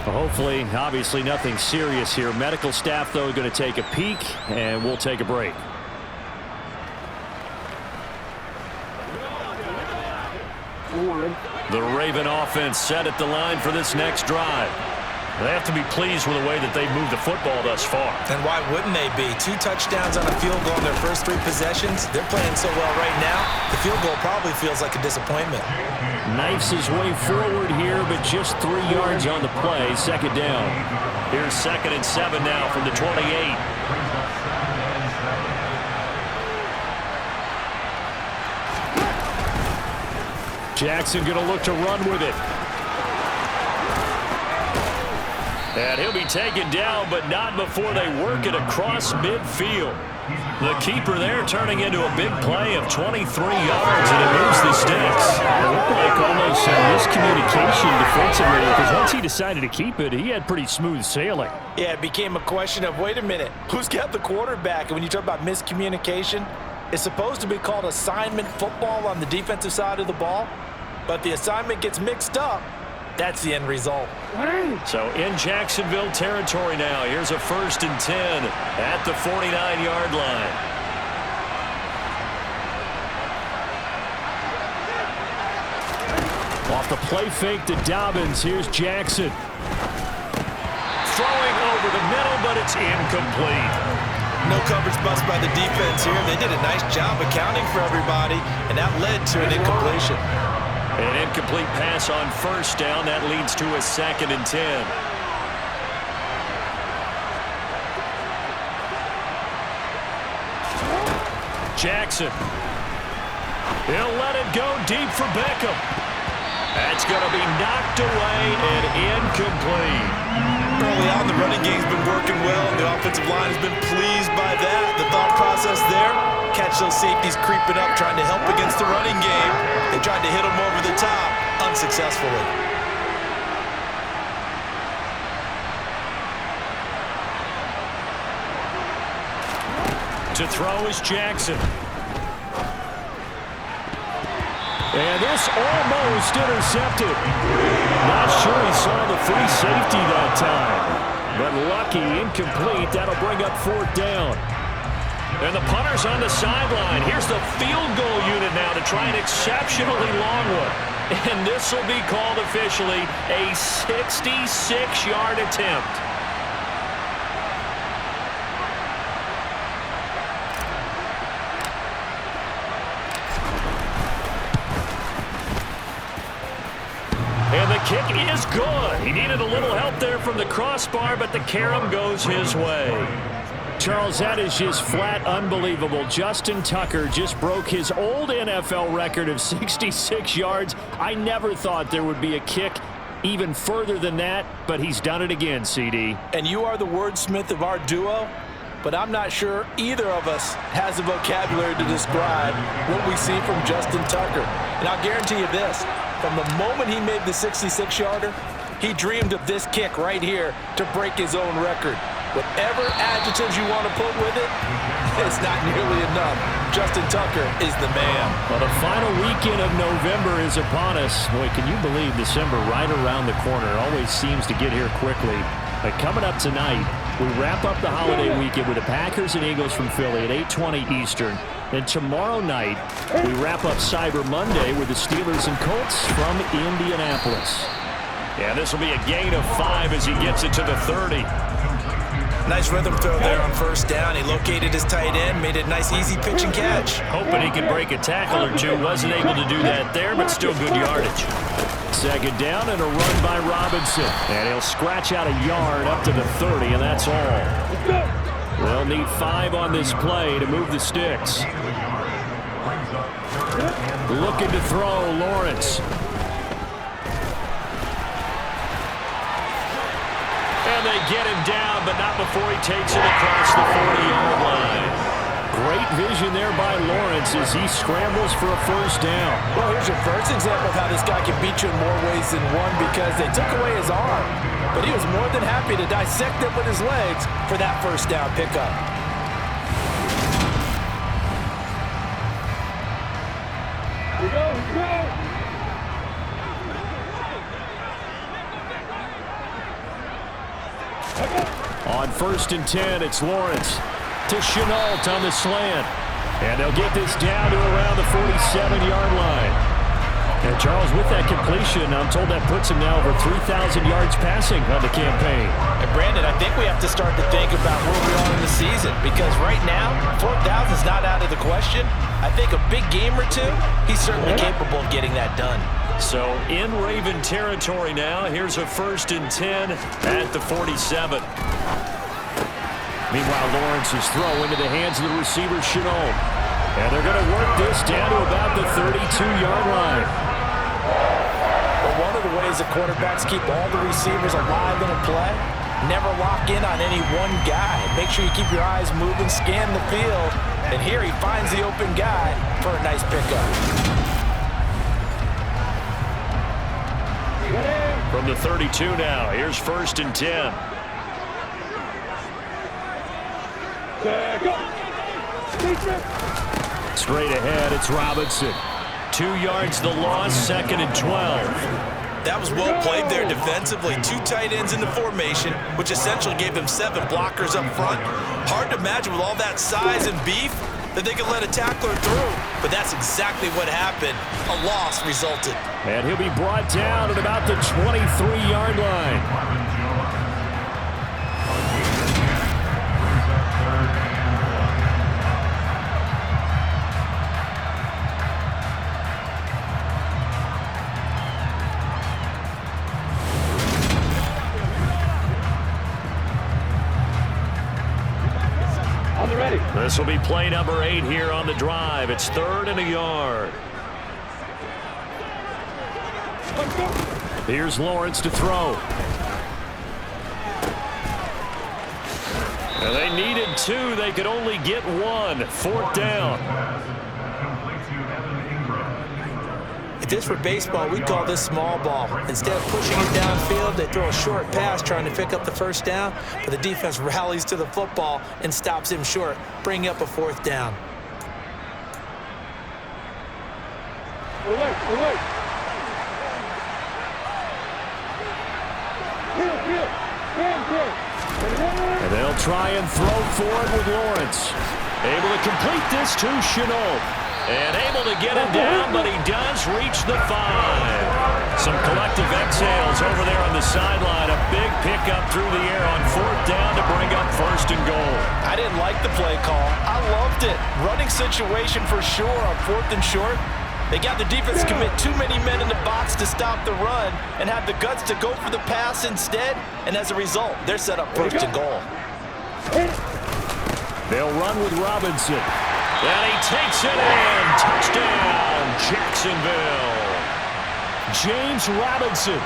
[SPEAKER 1] Well, hopefully, obviously nothing serious here. Medical staff, though, going to take a peek, and we'll take a break.
[SPEAKER 3] The Raven offense set at the line for this next drive. They have to be pleased with the way that they've moved the football thus far.
[SPEAKER 4] And why wouldn't they be? 2 touchdowns on a field goal in their first 3 possessions. They're playing so well right now, the field goal probably feels like a disappointment.
[SPEAKER 1] Knifes his way forward here, but just 3 yards on the play. 2nd down.
[SPEAKER 3] Here's 2nd and 7 now from the 28.
[SPEAKER 1] Jackson going to look to run with it.
[SPEAKER 3] And he'll be taken down, but not before they work it across midfield. The keeper there turning into a big play of 23 yards, and it moves the sticks.
[SPEAKER 1] It looked like almost miscommunication defensively, because once he decided to keep it, he had pretty smooth sailing.
[SPEAKER 4] Yeah, it became a question of, wait a minute, who's got the quarterback? And when you talk about miscommunication, it's supposed to be called assignment football on the defensive side of the ball, but the assignment gets mixed up. That's the end result.
[SPEAKER 3] So in Jacksonville territory now, here's a 1st and 10 at the 49-yard line.
[SPEAKER 1] Off the play fake to Dobbins. Here's Jackson.
[SPEAKER 3] Throwing over over the middle, but it's incomplete.
[SPEAKER 4] No coverage bust by the defense here. They did a nice job accounting for everybody, and that led to an incompletion.
[SPEAKER 3] An incomplete pass on first down. That leads to a 2nd and 10. Jackson. He'll let it go deep for Beckham. That's going to be knocked away and incomplete.
[SPEAKER 4] Early on, the running game's been working well, and the offensive line has been pleased by that. The thought process there, catch those safeties creeping up, trying to help against the running game. They tried to hit them over the top, unsuccessfully.
[SPEAKER 3] To throw is Jackson.
[SPEAKER 1] And this almost intercepted. Not sure he saw the free safety that time. But lucky, incomplete. That'll bring up 4th down.
[SPEAKER 3] And the punter's on the sideline. Here's the field goal unit now to try an exceptionally long one. And this will be called officially a 66-yard attempt. And the kick is good. He needed a little help there from the crossbar, but the carom goes his way.
[SPEAKER 1] Charles, that is just flat unbelievable. Justin Tucker just broke his old NFL record of 66 yards. I never thought there would be a kick even further than that, but he's done it again, CD.
[SPEAKER 4] And you are the wordsmith of our duo, but I'm not sure either of us has the vocabulary to describe what we see from Justin Tucker. And I'll guarantee you this, from the moment he made the 66-yarder, he dreamed of this kick right here to break his own record. Whatever adjectives you want to put with it, it's not nearly enough. Justin Tucker is the man.
[SPEAKER 1] Well, the final weekend of November is upon us. Boy, can you believe December right around the corner? It always seems to get here quickly. But coming up tonight, we wrap up the holiday weekend with the Packers and Eagles from Philly at 8:20 Eastern. Then tomorrow night, we wrap up Cyber Monday with the Steelers and Colts from Indianapolis.
[SPEAKER 3] Yeah, this will be a gain of 5 as he gets it to the 30.
[SPEAKER 4] Nice rhythm throw there on first down. He located his tight end, made it a nice, easy pitch and catch.
[SPEAKER 3] Hoping he could break a tackle or two. Wasn't able to do that there, but still good yardage.
[SPEAKER 1] 2nd down and a run by Robinson. And he'll scratch out a yard up to the 30, and that's all. They'll need 5 on this play to move the sticks. Looking to throw, Lawrence.
[SPEAKER 3] And they get him down, but not before he takes it across the 40-yard line.
[SPEAKER 1] Great vision there by Lawrence as he scrambles for a first down.
[SPEAKER 4] Well, here's your first example of how this guy can beat you in more ways than one, because they took away his arm, but he was more than happy to dissect it with his legs for that first down pickup.
[SPEAKER 5] Here we go, here we go.
[SPEAKER 1] On 1st and 10, it's Lawrence to Chenault on the slant. And they'll get this down to around the 47-yard line. And Charles, with that completion, I'm told that puts him now over 3,000 yards passing on the campaign.
[SPEAKER 4] And Brandon, I think we have to start to think about where we are in the season, because right now, 4,000 is not out of the question. I think a big game or two, he's certainly capable of getting that done.
[SPEAKER 3] So in Raven territory now. Here's a 1st and 10 at the 47.
[SPEAKER 1] Meanwhile, Lawrence's throw into the hands of the receiver, Chenault. And they're going to work this down to about the 32-yard line.
[SPEAKER 4] But one of the ways the quarterbacks keep all the receivers alive in a play, never lock in on any one guy. Make sure you keep your eyes moving, scan the field, and here he finds the open guy for a nice pickup.
[SPEAKER 3] From the 32 now, here's 1st and 10.
[SPEAKER 1] Straight ahead, it's Robinson.
[SPEAKER 3] 2 yards the loss, 2nd and 12.
[SPEAKER 4] That was well played there defensively. 2 tight ends in the formation, which essentially gave them 7 blockers up front. Hard to imagine with all that size and beef that they could let a tackler through, but that's exactly what happened. A loss resulted.
[SPEAKER 1] And he'll be brought down at about the 23-yard line.
[SPEAKER 3] This will be play number 8 here on the drive. It's 3rd and a yard. Here's Lawrence to throw. And they needed 2. They could only get 1. 4th down.
[SPEAKER 4] If this were baseball, we'd call this small ball. Instead of pushing it downfield, they throw a short pass trying to pick up the 1st down, but the defense rallies to the football and stops him short, bringing up a 4th down.
[SPEAKER 1] And they'll try and throw forward with Lawrence.
[SPEAKER 3] Able to complete this to Chenault. And able to get him down, but he does reach the 5. Some collective exhales over there on the sideline. A big pickup through the air on 4th down to bring up 1st and goal.
[SPEAKER 6] I didn't like the play call. I loved it. Running situation for sure on 4th and short. They got the defense to commit too many men in the box to stop the run and have the guts to go for the pass instead. And as a result, they're set up 1st and goal.
[SPEAKER 1] They'll run with Robinson.
[SPEAKER 3] And he takes it in. Touchdown, Jacksonville.
[SPEAKER 1] James Robinson.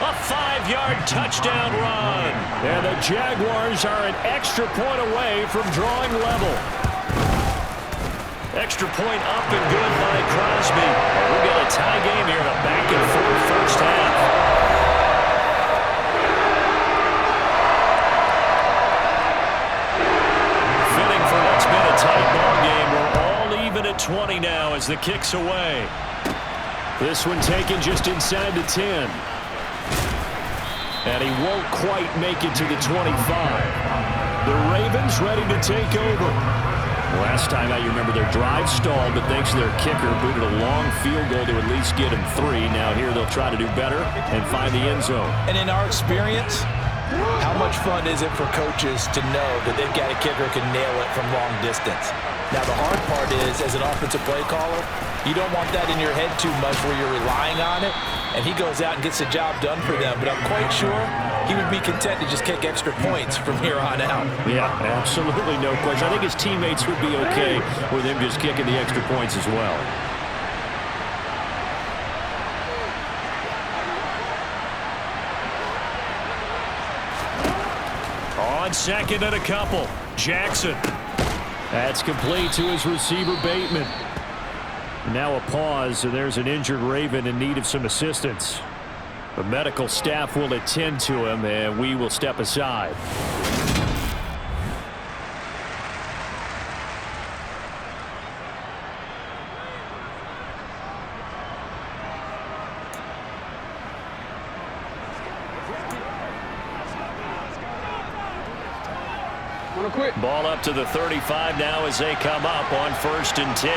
[SPEAKER 3] A 5-yard touchdown run.
[SPEAKER 1] And the Jaguars are an extra point away from drawing level.
[SPEAKER 3] Extra point up and good by Crosby. We've got a tie game here in a back-and-forth first half. Fitting for what's been a tight ball game. We're all even at 20 now as the kick's away.
[SPEAKER 1] This one taken just inside the 10. And he won't quite make it to the 25. The Ravens ready to take over. Last time out, you remember their drive stalled, but thanks to their kicker, booted a long field goal to at least get him 3. Now here they'll try to do better and find the end zone.
[SPEAKER 6] And in our experience, how much fun is it for coaches to know that they've got a kicker who can nail it from long distance? Now, the hard part is, as an offensive play caller, you don't want that in your head too much where you're relying on it, and he goes out and gets the job done for them. But I'm quite sure he would be content to just kick extra points from here on out.
[SPEAKER 1] Yeah, absolutely no question. I think his teammates would be okay with him just kicking the extra points as well.
[SPEAKER 3] On 2nd and a couple, Jackson.
[SPEAKER 1] That's complete to his receiver, Bateman. Now a pause, and there's an injured Raven in need of some assistance. The medical staff will attend to him, and we will step aside.
[SPEAKER 3] Ball up to the 35 now as they come up on 1st and 10.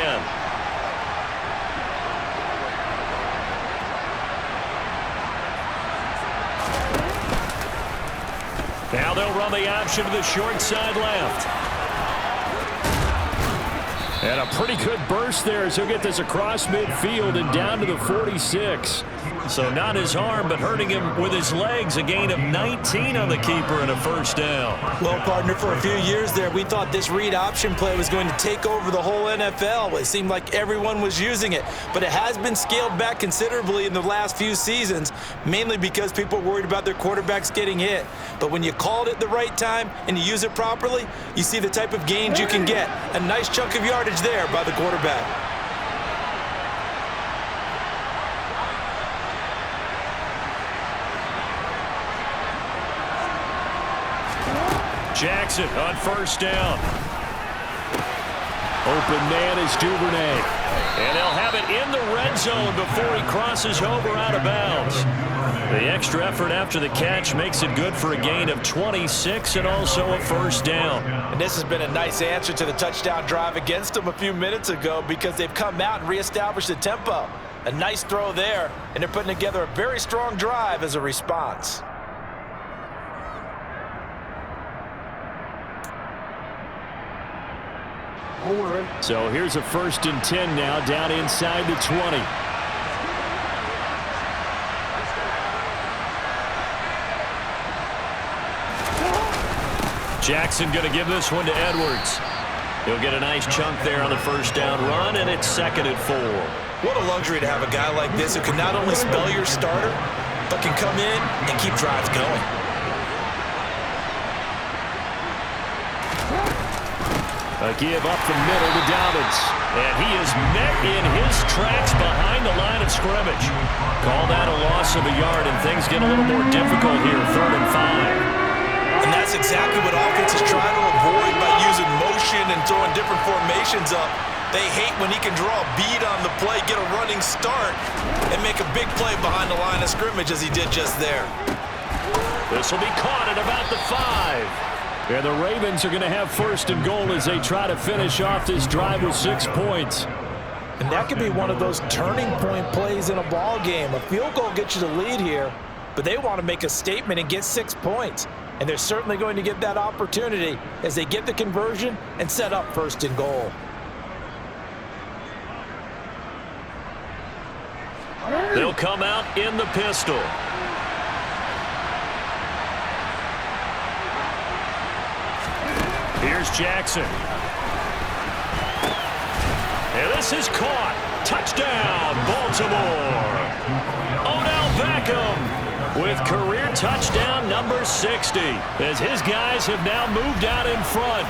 [SPEAKER 3] Now they'll run the option to the short side left.
[SPEAKER 1] And a pretty good burst there as he'll get this across midfield and down to the 46.
[SPEAKER 3] So not his arm, but hurting him with his legs. A gain of 19 on the keeper and a 1st down.
[SPEAKER 4] Well, partner, for a few years there, we thought this read option play was going to take over the whole NFL. It seemed like everyone was using it. But it has been scaled back considerably in the last few seasons, mainly because people are worried about their quarterbacks getting hit. But when you call it at the right time and you use it properly, you see the type of gains you can get. A nice chunk of yardage there by the quarterback.
[SPEAKER 3] Jackson on 1st down.
[SPEAKER 1] Open man is Duvernay.
[SPEAKER 3] And they'll have it in the red zone before he crosses over out of bounds. The extra effort after the catch makes it good for a gain of 26 and also a 1st down.
[SPEAKER 6] And this has been a nice answer to the touchdown drive against them a few minutes ago because they've come out and reestablished the tempo. A nice throw there, and they're putting together a very strong drive as a response.
[SPEAKER 1] So here's a 1st and 10 now, down inside the 20.
[SPEAKER 3] Jackson going to give this one to Edwards. He'll get a nice chunk there on the first down run, and it's 2nd and 4.
[SPEAKER 4] What a luxury to have a guy like this who can not only spell your starter, but can come in and keep drives going.
[SPEAKER 1] A give up the middle to Dobbins.
[SPEAKER 3] And he is met in his tracks behind the line of scrimmage. Call that a loss of a yard, and things get a little more difficult here, 3rd and 5.
[SPEAKER 4] And that's exactly what offenses try to avoid by using motion and throwing different formations up. They hate when he can draw a bead on the play, get a running start, and make a big play behind the line of scrimmage as he did just there.
[SPEAKER 3] This will be caught at about the 5.
[SPEAKER 1] And the Ravens are going to have 1st and goal as they try to finish off this drive with 6 points.
[SPEAKER 6] And that could be one of those turning point plays in a ball game. A field goal gets you the lead here, but they want to make a statement and get 6 points. And they're certainly going to get that opportunity as they get the conversion and set up 1st and goal.
[SPEAKER 3] They'll come out in the pistol. Here's Jackson. And this is caught. Touchdown, Baltimore. Odell Beckham with career touchdown number 60 as his guys have now moved out in front.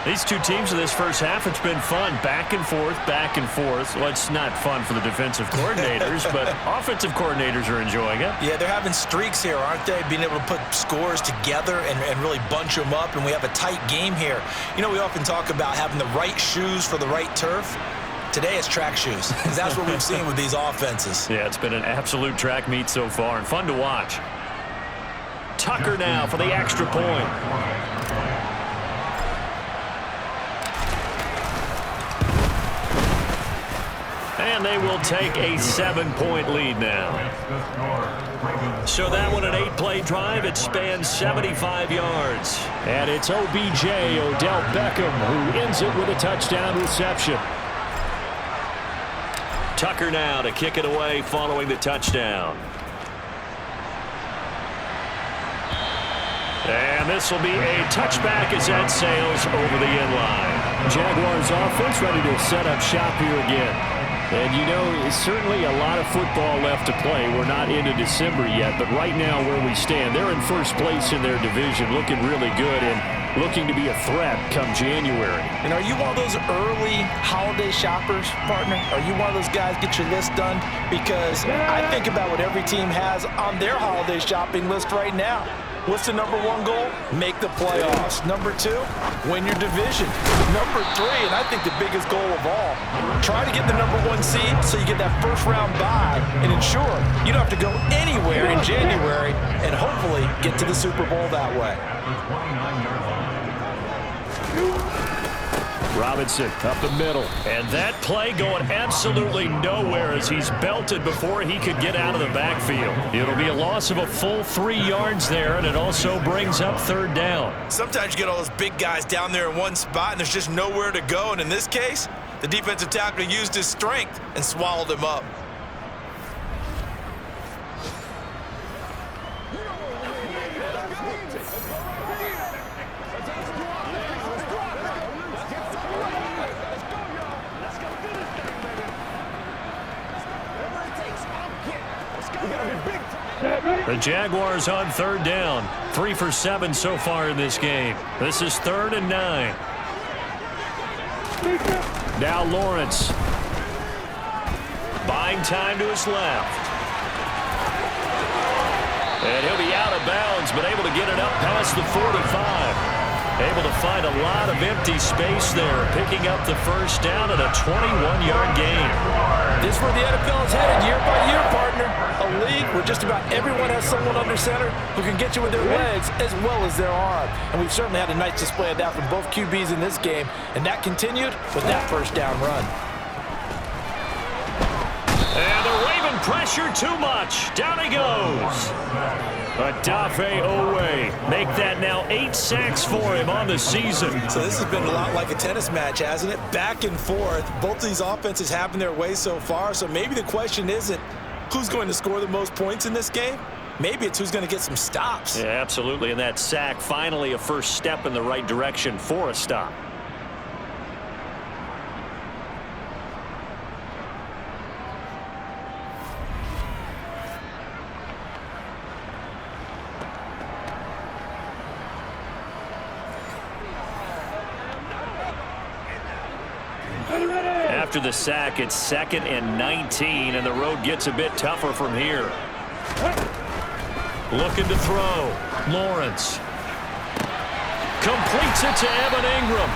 [SPEAKER 3] These two teams in this first half, it's been fun. Back and forth, back and forth. Well, it's not fun for the defensive coordinators, but offensive coordinators are enjoying it.
[SPEAKER 4] Yeah, they're having streaks here, aren't they? Being able to put scores together and really bunch them up, and we have a tight game here. You know, we often talk about having the right shoes for the right turf. Today it's track shoes, because that's what we've seen with these offenses.
[SPEAKER 3] Yeah, it's been an absolute track meet so far, and fun to watch. Tucker now for the extra point. And they will take a 7-point lead now. So that one, an 8-play drive. It spans 75 yards.
[SPEAKER 1] And it's OBJ, Odell Beckham, who ends it with a touchdown reception.
[SPEAKER 3] Tucker now to kick it away following the touchdown. And this will be a touchback as that sails over the end line.
[SPEAKER 1] Jaguars offense ready to set up shop here again. And, you know, it's certainly a lot of football left to play. We're not into December yet, but right now where we stand, they're in first place in their division, looking really good and looking to be a threat come January.
[SPEAKER 6] And are you one of those early holiday shoppers, partner? Are you one of those guys get your list done? Because I think about what every team has on their holiday shopping list right now. What's the number 1 goal? Make the playoffs. Number 2, win your division. Number 3, and I think the biggest goal of all, try to get the number 1 seed so you get that first round bye and ensure you don't have to go anywhere in January and hopefully get to the Super Bowl that way.
[SPEAKER 1] Robinson up the middle.
[SPEAKER 3] And that play going absolutely nowhere as he's belted before he could get out of the backfield. It'll be a loss of a full 3 yards there, and it also brings up 3rd down.
[SPEAKER 4] Sometimes you get all those big guys down there in one spot, and there's just nowhere to go. And in this case, the defensive tackle used his strength and swallowed him up.
[SPEAKER 3] The Jaguars on 3rd down. 3 for 7 so far in this game. This is 3rd and 9.
[SPEAKER 1] Now Lawrence.
[SPEAKER 3] Buying time to his left. And he'll be out of bounds, but able to get it up past the 45. Able to find a lot of empty space there, picking up the first down at a 21-yard gain.
[SPEAKER 6] This is where the NFL is headed year by year, partner. A league where just about everyone has someone under center who can get you with their legs as well as their arm. And we've certainly had a nice display of that from both QBs in this game, and that continued with that first down run.
[SPEAKER 3] And the Raven pressure too much. Down he goes. Odafe Owe. Make that now 8 sacks for him on the season.
[SPEAKER 4] So this has been a lot like a tennis match, hasn't it? Back and forth. Both of these offenses having their way so far. So maybe the question isn't who's going to score the most points in this game. Maybe it's who's going to get some stops.
[SPEAKER 3] Yeah, absolutely. And that sack finally a first step in the right direction for a stop. After the sack, it's 2nd and 19, and the road gets a bit tougher from here. Looking to throw. Lawrence. Completes it to Evan Ingram.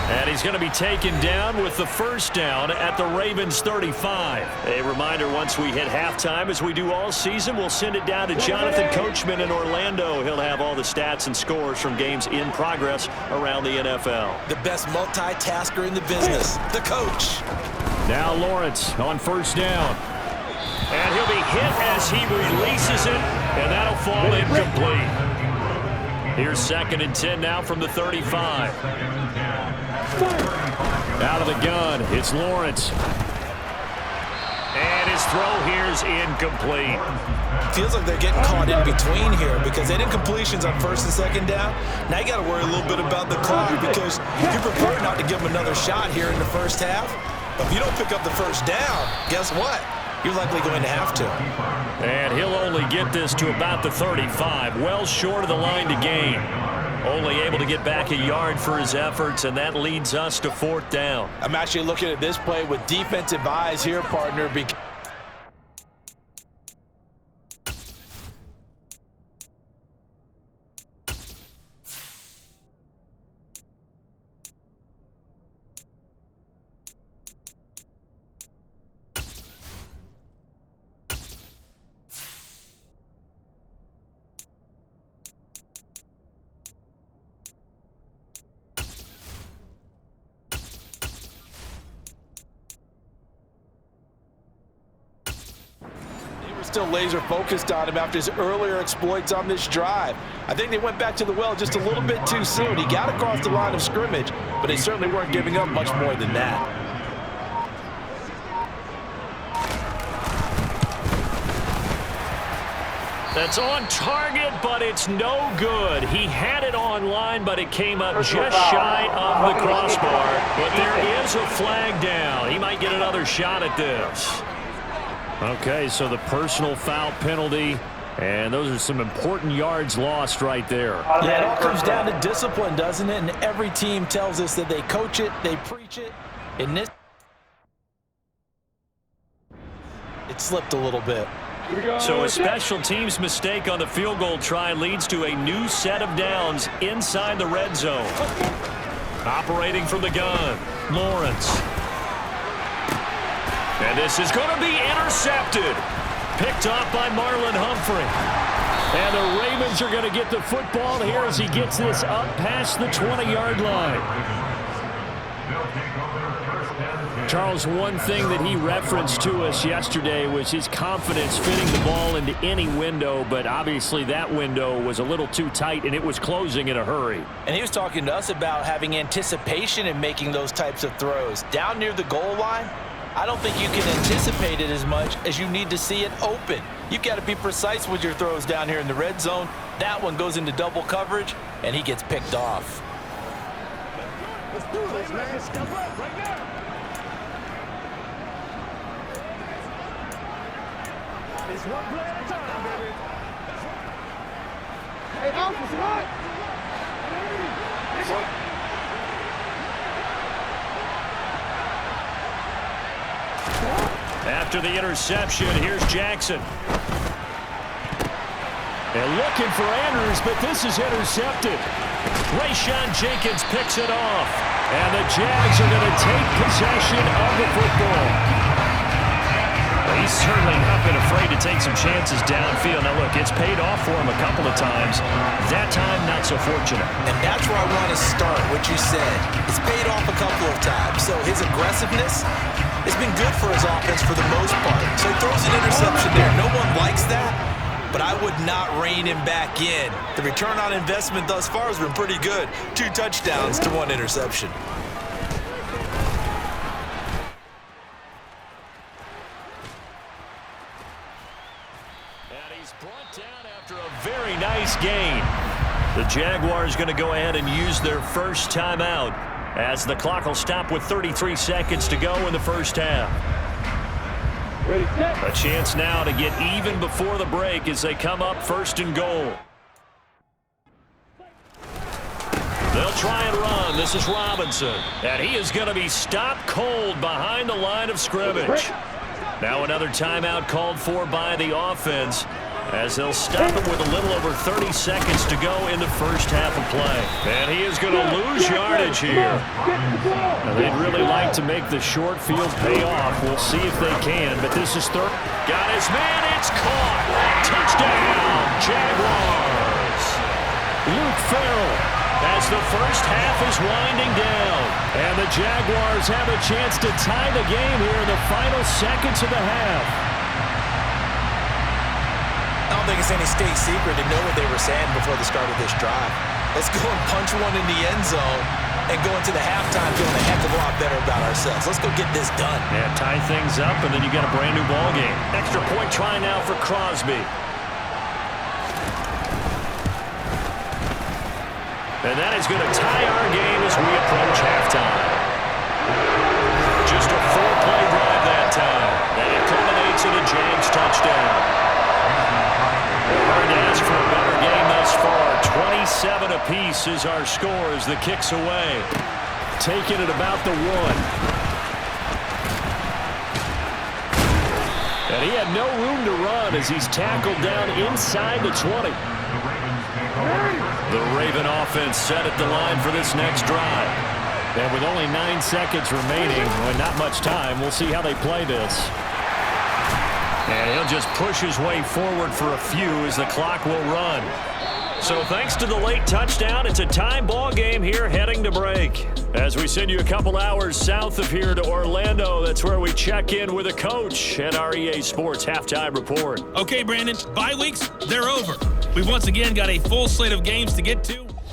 [SPEAKER 3] And he's going to be taken down with the first down at the Ravens 35. A reminder, once we hit halftime, as we do all season, we'll send it down to Jonathan Coachman in Orlando. He'll have all the stats and scores from games in progress around the NFL.
[SPEAKER 4] The best multitasker in the business, the coach.
[SPEAKER 1] Now Lawrence on first down.
[SPEAKER 3] And he'll be hit as he releases it, and that'll fall incomplete. Here's 2nd and 10 now from the 35.
[SPEAKER 1] Out of the gun, it's Lawrence.
[SPEAKER 3] And his throw here's incomplete.
[SPEAKER 4] Feels like they're getting caught in between here because they did completions on 1st and 2nd down. Now you got to worry a little bit about the clock because you prefer not to give them another shot here in the first half. But if you don't pick up the first down, guess what? You're likely going to have to.
[SPEAKER 3] And he'll only get this to about the 35, well short of the line to gain. Only able to get back a yard for his efforts, and that leads us to 4th down.
[SPEAKER 6] I'm actually looking at this play with defensive eyes here, partner. Still laser focused on him after his earlier exploits on this drive. I think they went back to the well just a little bit too soon. He got across the line of scrimmage, but they certainly weren't giving up much more than that.
[SPEAKER 3] That's on target, but it's no good. He had it on line, but it came up just shy of the crossbar. But there is a flag down. He might get another shot at this.
[SPEAKER 1] Okay, so the personal foul penalty, and those are some important yards lost right there.
[SPEAKER 6] Yeah, it all comes down to discipline, doesn't it? And every team tells us that they coach it, they preach it. In this, it slipped a little bit.
[SPEAKER 3] So a special teams mistake on the field goal try leads to a new set of downs inside the red zone. Operating from the gun, Lawrence. And this is going to be intercepted. Picked off by Marlon Humphrey.
[SPEAKER 1] And the Ravens are going to get the football here as he gets this up past the 20-yard line. Charles, one thing that he referenced to us yesterday was his confidence fitting the ball into any window, but obviously that window was a little too tight and it was closing in a hurry.
[SPEAKER 6] And he was talking to us about having anticipation in making those types of throws. Down near the goal line, I don't think you can anticipate it as much as you need to see it open. You've got to be precise with your throws down here in the red zone. That one goes into double coverage, and he gets picked off.
[SPEAKER 5] Let's do this, man. Step up right now. It's one play at a time, baby. Hey, Alpha's what?
[SPEAKER 3] After the interception, here's Jackson. And looking for Andrews, but this is intercepted. Rayshawn Jenkins picks it off. And the Jags are going to take possession of the football. Well, he's certainly not been afraid to take some chances downfield. Now, look, it's paid off for him a couple of times. That time, not so fortunate.
[SPEAKER 4] And that's where I want to start, what you said. It's paid off a couple of times. So his aggressiveness has been good for his offense for the most part. So he throws an interception there. No one likes that, but I would not rein him back in. The return on investment thus far has been pretty good. 2 touchdowns to 1 interception.
[SPEAKER 3] And he's brought down after a very nice gain. The Jaguars going to go ahead and use their first timeout, as the clock will stop with 33 seconds to go in the first half. A chance now to get even before the break as they come up 1st and goal. They'll try and run. This is Robinson. And he is going to be stopped cold behind the line of scrimmage. Now another timeout called for by the offense, as they'll stop him with a little over 30 seconds to go in the first half of play. And he is going to lose yardage here.
[SPEAKER 1] Now, they'd really like to make the short field pay off. We'll see if they can, but this is third.
[SPEAKER 3] Got his man. It's caught. Touchdown, Jaguars.
[SPEAKER 1] Luke Farrell.
[SPEAKER 3] As the first half is winding down.
[SPEAKER 1] And the Jaguars have a chance to tie the game here in the final seconds of the half.
[SPEAKER 4] I don't think it's any state secret to know what they were saying before the start of this drive. Let's go and punch one in the end zone and go into the halftime feeling a heck of a lot better about ourselves. Let's go get this done.
[SPEAKER 1] Yeah, tie things up, and then you got a brand new ball game.
[SPEAKER 3] Extra point try now for Crosby. And that is going to tie our game as we approach halftime. Just a 4-play drive that time. And it culminates in a Jags touchdown. Hard to ask for a better game thus far. 27 apiece is our score as the kick's away.
[SPEAKER 1] Taking it about the 1. And he had no room to run as he's tackled down inside the 20.
[SPEAKER 3] The Raven offense set at the line for this next drive.
[SPEAKER 1] And with only 9 seconds remaining, and not much time, we'll see how they play this.
[SPEAKER 3] And he'll just push his way forward for a few as the clock will run. So thanks to the late touchdown, it's a time ball game here heading to break. As we send you a couple hours south of here to Orlando, that's where we check in with a coach at our EA Sports Halftime Report.
[SPEAKER 7] Okay, Brandon, bye weeks, they're over. We've once again got a full slate of games to get to.